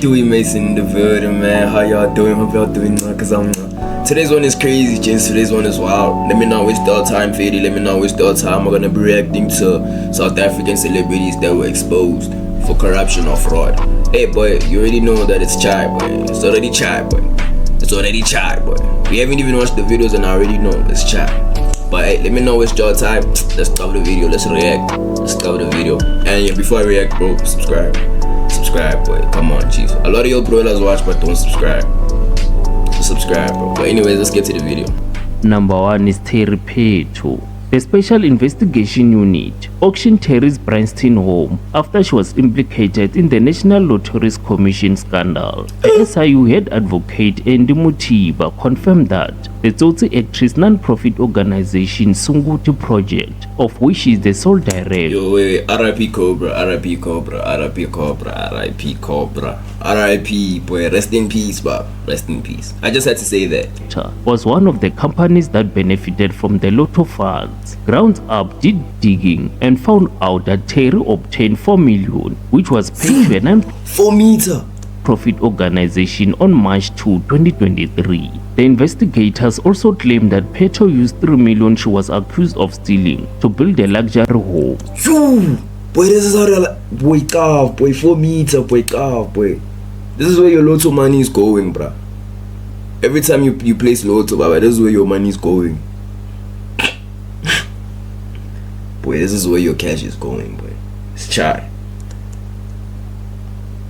Dewey Mason in the building, man. How y'all doing? Hope y'all doing well, cause today's one is crazy, gents. Today's one is wild. Let me not waste all time, Fady. Let me not waste all time. We're gonna be reacting to South African celebrities that were exposed for corruption or fraud. Hey, boy, you already know that it's chai, boy. It's already chai, boy. It's already chai, boy. We haven't even watched the videos and I already know it's chai. But hey, let me know waste your time. Let's stop the video. Let's react. Let's stop the video. And yeah, before I react, bro, subscribe, boy. Come on, chief. A lot of your brothers watch but don't subscribe. Subscribe, bro. But anyways, let's get to the video. Number 1 is Terry Pheto. The Special Investigation Unit auctioned Terry's Bryanston home after she was implicated in the National Lotteries Commission scandal. The SIU head advocate Andy Mutiba confirmed that the Tsotsi actress non-profit organization Sunguti Project, of which she is the sole director. Yo, wait, RIP Cobra, RIP Cobra, RIP Cobra, RIP Cobra, RIP, boy, rest in peace, Bob, rest in peace. I just had to say that. Was one of the companies that benefited from the Lotto funds. Grounds Up did digging and found out that Terry obtained 4 million, which was paid to a non-profit organization on March 2, 2023. The investigators also claimed that Pheto used 3 million she was accused of stealing to build a luxury home. Boy, this is how they wake up, boy. 4 meter, wake up, boy. This is where your Lotto money is going, bruh. Every time you place Lotto, bruh, this is where your money is going. Boy, this is where your cash is going, boy. It's chai.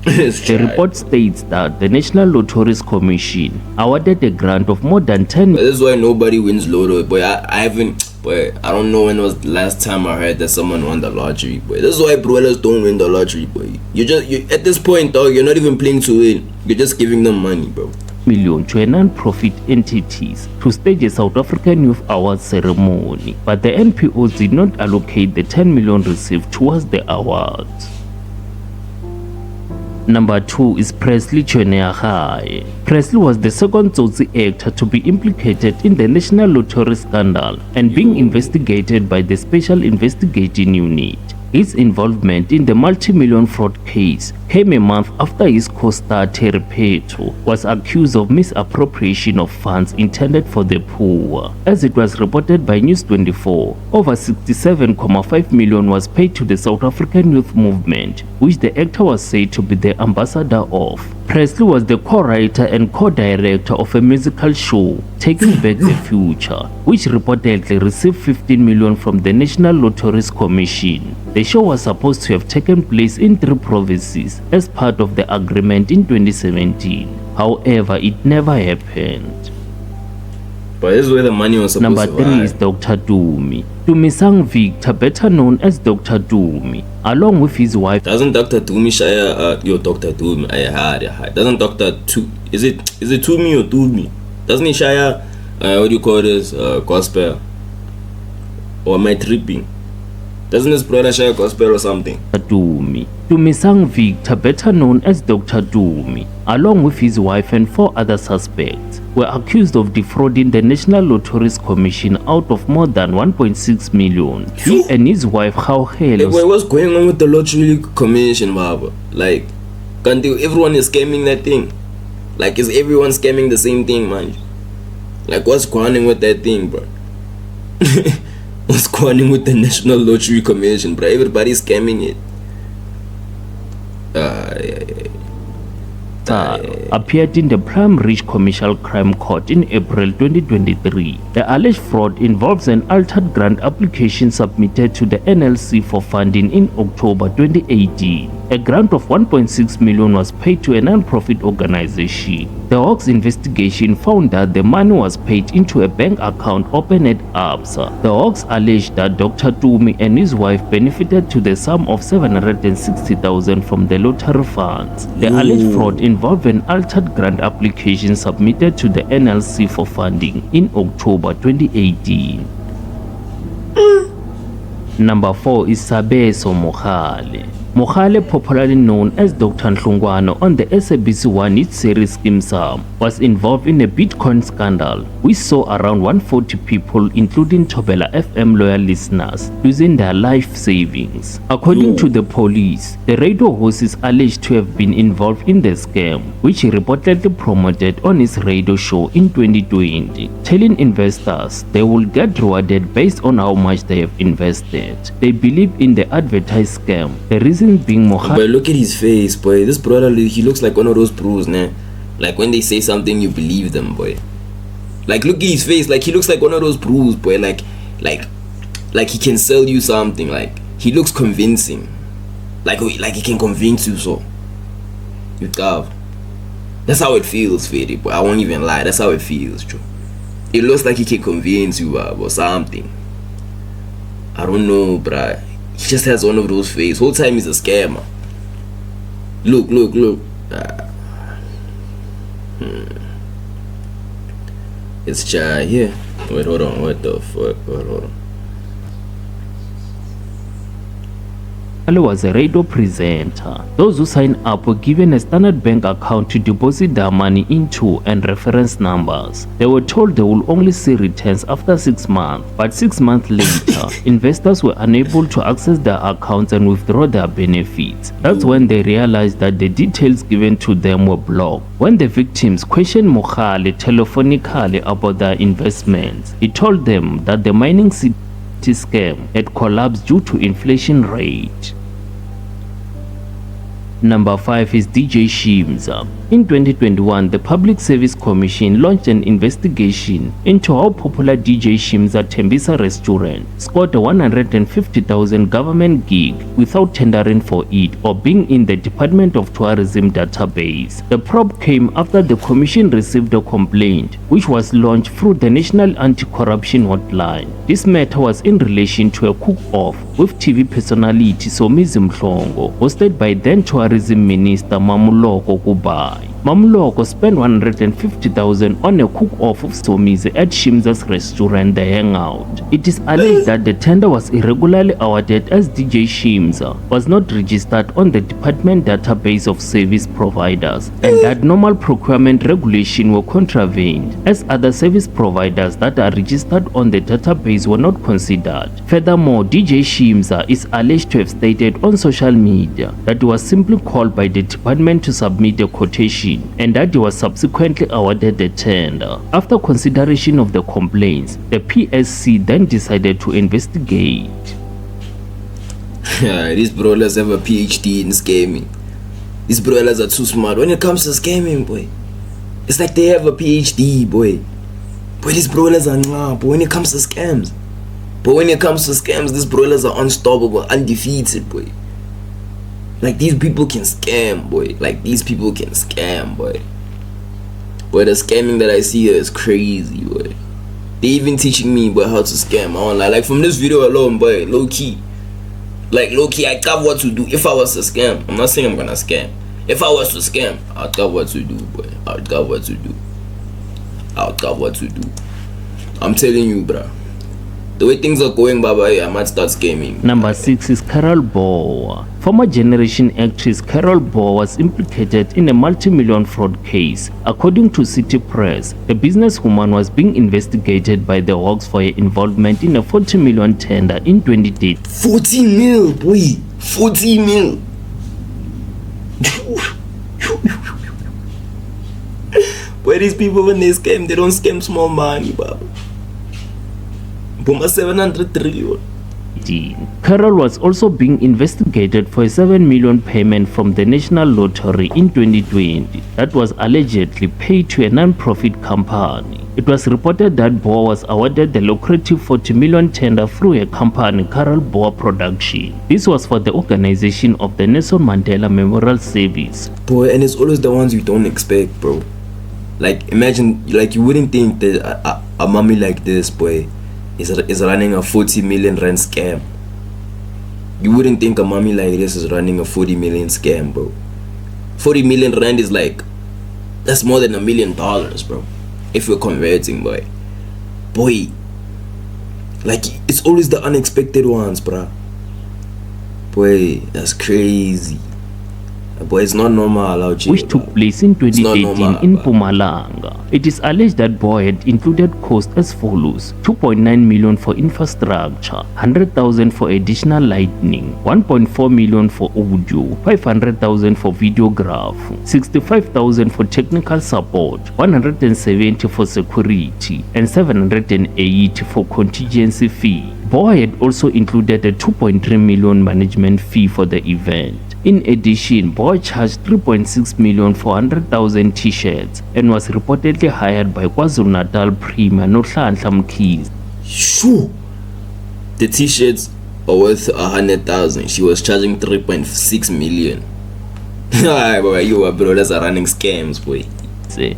The report states that the National Lotteries Commission awarded a grant of more than 10 million. This is why nobody wins Lotto, boy. I haven't, boy. I don't know when was the last time I heard that someone won the lottery, boy. This is why brothers don't win the lottery, boy. You at this point, dog, you're not even playing to win. You're just giving them money, bro. Million to a non-profit entities to stage a South African Youth Awards ceremony, but the NPOs did not allocate the 10 million received towards the awards. Number 2 is Presley Chweneyagae. Presley was the second Tsotsi actor to be implicated in the National Lottery scandal and being investigated by the Special Investigating Unit. His involvement in the multi-million fraud case came a month after his co-star Terry Pheto was accused of misappropriation of funds intended for the poor. As it was reported by News 24, over 67.5 million was paid to the South African Youth Movement, which the actor was said to be the ambassador of. Presley was the co-writer and co-director of a musical show, Taking Back the Future, which reportedly received 15 million from the National Lotteries Commission. The show was supposed to have taken place in 3 provinces as part of the agreement in 2017. However, it never happened. But this is where the money was supposed Number 3 is Dr. Dumi. Dumi Sang Victor, better known as Dr. Dumi, along with his wife. Doesn't Dr. Dumi share Dr. Dumi? Doesn't Dr. Is it Tumi or Dumi? Doesn't he share what do you call this, gospel? Or am I tripping? Doesn't this brother share gospel or something? Dumi Sang Victor, better known as Dr. Dumi, along with his wife and 4 other suspects, were accused of defrauding the National Lotteries Commission out of more than 1.6 million. He and his wife, Hey, what's going on with the Lottery Commission, Baba? Like, everyone is scamming that thing. Like, is everyone scamming the same thing, man? Like, what's going on with that thing, bro? What's going on with the National Lottery Commission, bro? Everybody's scamming it. Appeared in the Prime Rich Commercial Crime Court in April 2023. The alleged fraud involves an altered grant application submitted to the NLC for funding in October 2018. A grant of 1.6 million was paid to a non-profit organization. The Hawks investigation found that the money was paid into a bank account opened at ABSA. The Hawks alleged that Dr. Dumi and his wife benefited to the sum of 760,000 from the lottery funds. The alleged fraud involved an altered grant application submitted to the NLC for funding in October 2018. Number 4 is Sabeso Mohale. Mogale, popularly known as Dr. Nhlungwane on the SABC1 hit series Skeem Saam, was involved in a Bitcoin scandal which saw around 140 people, including Thobela FM loyal listeners, losing their life savings. According to the police, the radio host is alleged to have been involved in the scam, which he reportedly promoted on his radio show in 2020, telling investors they will get rewarded based on how much they have invested. They believe in the advertised scam. The reason being Mohale. But look at his face, boy. This brother, he looks like one of those bros, nah. Like when they say something, you believe them, boy. Like look at his face, like he looks like one of those bros, boy. Like he can sell you something. Like he looks convincing. Like he can convince you so. You have. That's how it feels, Fede, boy. I won't even lie. That's how it feels, true. It looks like he can convince you or something. I don't know, bruh. He just has one of those faces. Whole time he's a scammer. Look. It's Chai here. Wait, hold on. What the fuck? Hold on. Was a radio presenter. Those who sign up were given a Standard Bank account to deposit their money into and reference numbers. They were told they will only see returns after 6 months, but 6 months later, investors were unable to access their accounts and withdraw their benefits. That's when they realized that the details given to them were blocked. When the victims questioned Mogale telephonically about their investments, he told them that the mining scam had collapsed due to inflation rate. Number 5 is DJ Shaim's. In 2021, the Public Service Commission launched an investigation into how popular DJ Shaim's at Tembisa restaurant scored a 150,000 government gig without tendering for it or being in the Department of Tourism database. The probe came after the commission received a complaint, which was launched through the National Anti-Corruption Hotline. This matter was in relation to a cook-off with TV personality Somizi Mhlongo, hosted by then Tourism Minister Mamuloko Kubai. Mamuloko spent 150,000 on a cook-off of Somizi at Shimza's restaurant The Hangout. It is alleged that the tender was irregularly awarded as DJ Shimza was not registered on the department database of service providers and that normal procurement regulation were contravened as other service providers that are registered on the database were not considered. Furthermore, DJ Shimza is alleged to have stated on social media that he was simply called by the department to submit a quotation and that he was subsequently awarded the tender. After consideration of the complaints, the PSC then decided to investigate. These brawlers have a PhD in scamming. These brawlers are too smart when it comes to scamming, boy. It's like they have a PhD, boy. Boy, these brawlers are nah, but when it comes to scams. But when it comes to scams, these brawlers are unstoppable, undefeated, boy. Like these people can scam, boy. Like these people can scam, boy. Boy, the scamming that I see here is crazy, boy. They even teaching me, boy, how to scam. I won't lie. Like from this video alone, boy, low key. Like low key, I got what to do if I was to scam. I'm not saying I'm gonna scam. If I was to scam, I'd got what to do, boy. I'd got what to do. I'd got what to do. I'm telling you, bruh. The way things are going, bye, I might start scamming. Number 6 is Carol Boer. Former Generation actress Carol Boer was implicated in a multi-million fraud case. According to City Press, the businesswoman was being investigated by the Hawks for her involvement in a 40 million tender in 2010. 40 mil, boy. 40 mil. Boy, these people, when they scam, they don't scam small money, bro. 700 trillion. Carol was also being investigated for a 7 million payment from the National Lottery in 2020 that was allegedly paid to a non-profit company. It was reported that Boer was awarded the lucrative 40 million tender through a company, Carol Boer Production. This was for the organization of the Nelson Mandela Memorial Service. Boy, and it's always the ones you don't expect, bro. Like, imagine, like, you wouldn't think that a mommy like this, boy, is running a 40 million rand scam. You wouldn't think a mommy like this is running a 40 million scam, bro. 40 million rand is like, that's more than $1 million, bro. If you're converting, boy. Like, it's always the unexpected ones, bro. Boy, that's crazy. Boy, it's not normal out here. Which took place in 2018 normal, in bro. Mpumalanga. It is alleged that Boy had included costs as follows: 2.9 million for infrastructure, 100,000 for additional lighting, 1.4 million for audio, 500,000 for videograph, 65,000 for technical support, 170 for security, and 780 for contingency fee. Boy had also included a 2.3 million management fee for the event. In addition, Boy charged 3.6 million for 100,000 t-shirts and was reportedly hired by KwaZulu-Natal Premier Shaim Keys. Shoo! The t-shirts are worth 100,000. She was charging 3.6 million. Alright, boy, you are bro, that's a running scams, boy.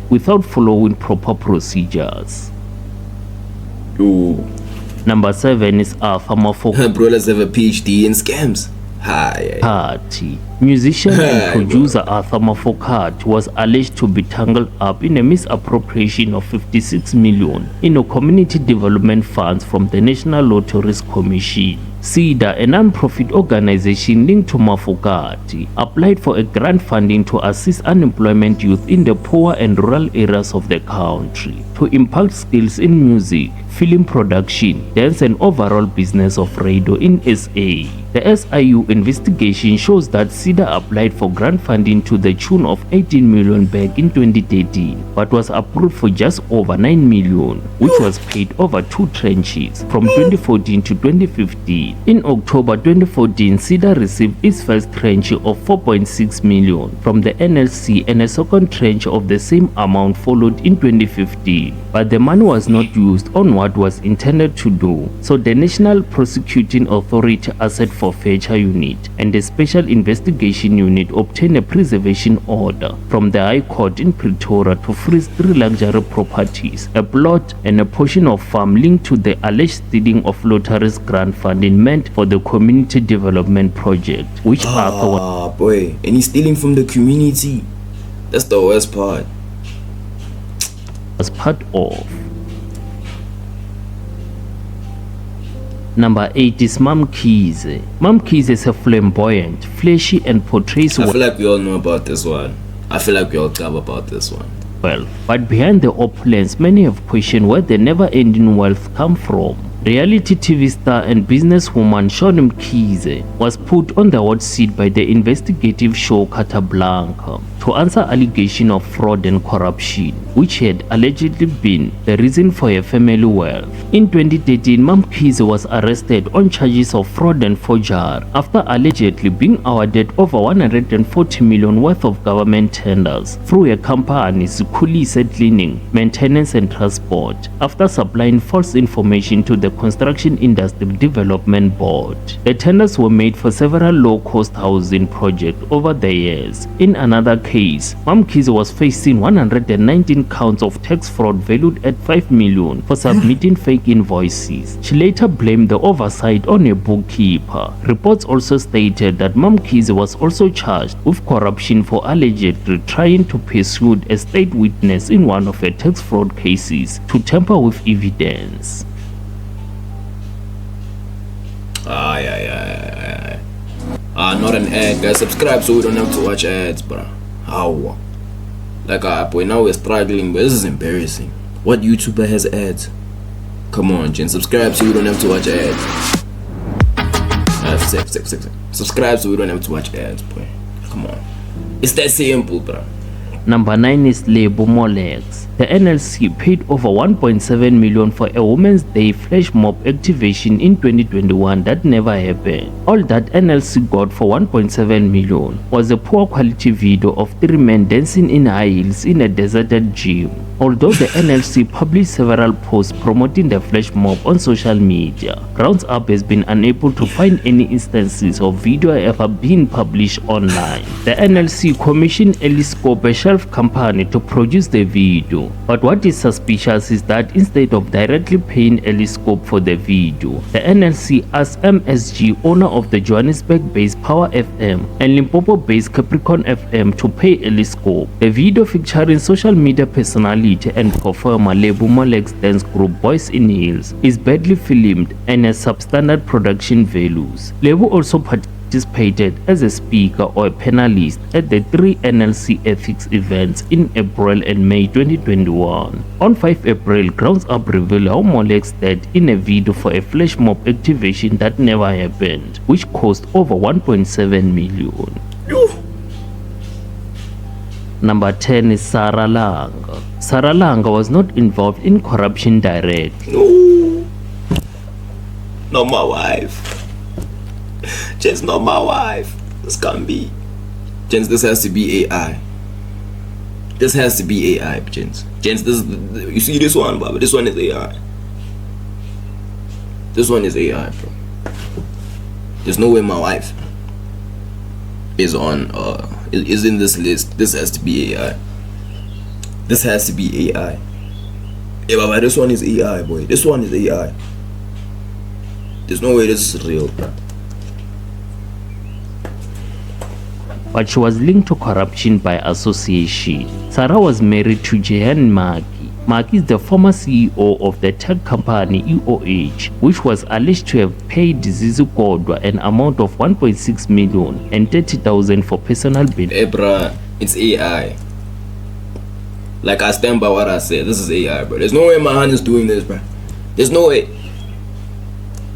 Without following proper procedures. Ooh. Number 7 is Arma Bro, let's have a PhD in scams. Hi. Party. Musician and producer Arthur Mafokat was alleged to be tangled up in a misappropriation of 56 million in a community development funds from the National Lotteries Commission. SIDA, a non-profit organization linked to Mafokati, applied for a grant funding to assist unemployment youth in the poor and rural areas of the country to impart skills in music, film production, dance and overall business of radio in SA. The SIU investigation shows that SIDA applied for grant funding to the tune of 18 million back in 2013, but was approved for just over 9 million, which was paid over 2 tranches from 2014 to 2015. In October 2014, SIDA received its first tranche of 4.6 million from the NLC, and a second tranche of the same amount followed in 2015. But the money was not used on what was intended to do, so the National Prosecuting Authority Asset Forfeiture Unit and the Special Investigation Unit obtained a preservation order from the High Court in Pretoria to freeze 3 luxury properties, a plot and a portion of farm linked to the alleged stealing of lotteries grant funding meant for the community development project, which Arthur boy, and he's stealing from the community. That's the worst part. was part of. Number 8 is Shaim Keys. Shaim Keys is a flamboyant, flashy and portrays I feel like we all know about this one. I feel like we all talk about this one. well, but behind the opulence, many have questioned where the never-ending wealth come from. Reality TV star and businesswoman Shaim Keys was put on the hot seat by the investigative show Casablanca to answer allegations of fraud and corruption, which had allegedly been the reason for her family wealth. In 2013, Shaim Keys was arrested on charges of fraud and forgery after allegedly being awarded over 140 million worth of government tenders through a company, Zikhulise Cleaning, Maintenance and Transport, after supplying false information to the Construction Industry Development Board. The tenders were made for several low-cost housing projects over the years. In another case, Shaim Keys was facing 119 counts of tax fraud valued at 5 million for submitting fake invoices. She later blamed the oversight on a bookkeeper. Reports also stated that Shaim Keys was also charged with corruption for allegedly trying to persuade a state witness in one of her tax fraud cases to tamper with evidence. Not an ad, guys. Subscribe so we don't have to watch ads, bro. How? Like, boy, now we're struggling, but this is embarrassing. What YouTuber has ads? Come on, Jen. Subscribe so we don't have to watch ads. Subscribe so we don't have to watch ads, boy. Come on. It's that simple, bro. Number 9 is Lebo Molex. The NLC paid over 1.7 million for a Women's Day flash mob activation in 2021 that never happened. All that NLC got for 1.7 million was a poor quality video of 3 men dancing in high heels in a deserted gym. Although the NLC published several posts promoting the flash mob on social media, Grounds Up has been unable to find any instances of video ever being published online. The NLC commissioned Eliscope, a shelf company, to produce the video. But what is suspicious is that instead of directly paying Eliscope for the video, the NLC asked MSG, owner of the Johannesburg-based Power FM and Limpopo-based Capricorn FM, to pay Eliscope. The video, featuring social media personality and performer Lebo Molex dance group Boys in Heels, is badly filmed and has substandard production values. Lebo also participated as a speaker or a panelist at the 3 NLC ethics events in April and May 2021. On 5 April, Grounds Up revealed how Moleque starred in a video for a flash mob activation that never happened, which cost over 1.7 million. Number 10 is Sarah Langa. Sarah Langa was not involved in corruption directly. No. Not my wife. Gents, not my wife. This can't be. Gents, this has to be AI. This has to be AI, gents. Gents, this, you see this one, Baba? This one is AI. This one is AI, bro. There's no way my wife is on is in this list. This has to be AI. This has to be AI. Yeah, Baba, this one is AI, boy. This one is AI. There's no way this is real. But she was linked to corruption by association. Sarah was married to Jehan Maki. Maki is the former CEO of the tech company EOH, which was alleged to have paid Zizi Kodwa an amount of 1.6 million and 30,000 for personal benefit. Hey, bruh, it's AI. Like, I stand by what I said. This is AI, bro. There's no way my hand is doing this, bro. There's no way.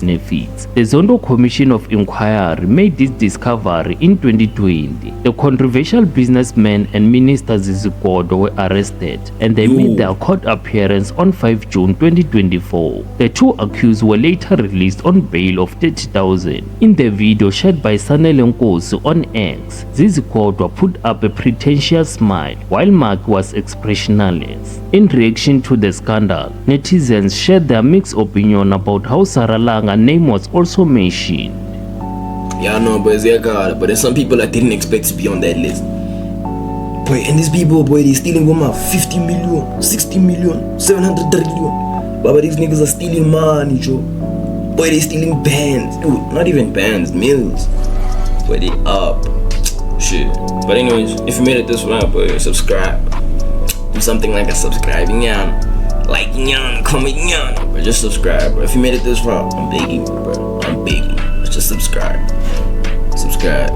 The Zondo Commission of Inquiry made this discovery in 2020. The controversial businessman and Minister Zizi Kodwa were arrested and they made their court appearance on 5 June 2024. The two accused were later released on bail of 30,000. In the video shared by Sanele Nkosi on X, Zizi Kodwa put up a pretentious smile while Mark was expressionless. In reaction to the scandal, netizens shared their mixed opinion about how Sarah Langa's name was also mentioned. Yeah, I know, but there's some people I didn't expect to be on that list. Boy, and these people, boy, they stealing women 50 million, 60 million, 700 trillion. But these niggas are stealing money, Joe. Boy, they stealing bands. Dude, not even bands, millions. Boy, they up. Shit. But anyways, if you made it this far, boy, subscribe. Do something like a subscribing, yeah. Like, yeah, comment, yeah. But just subscribe, bro. If you made it this far, I'm begging you, bro. I'm begging you. Just subscribe. Subscribe.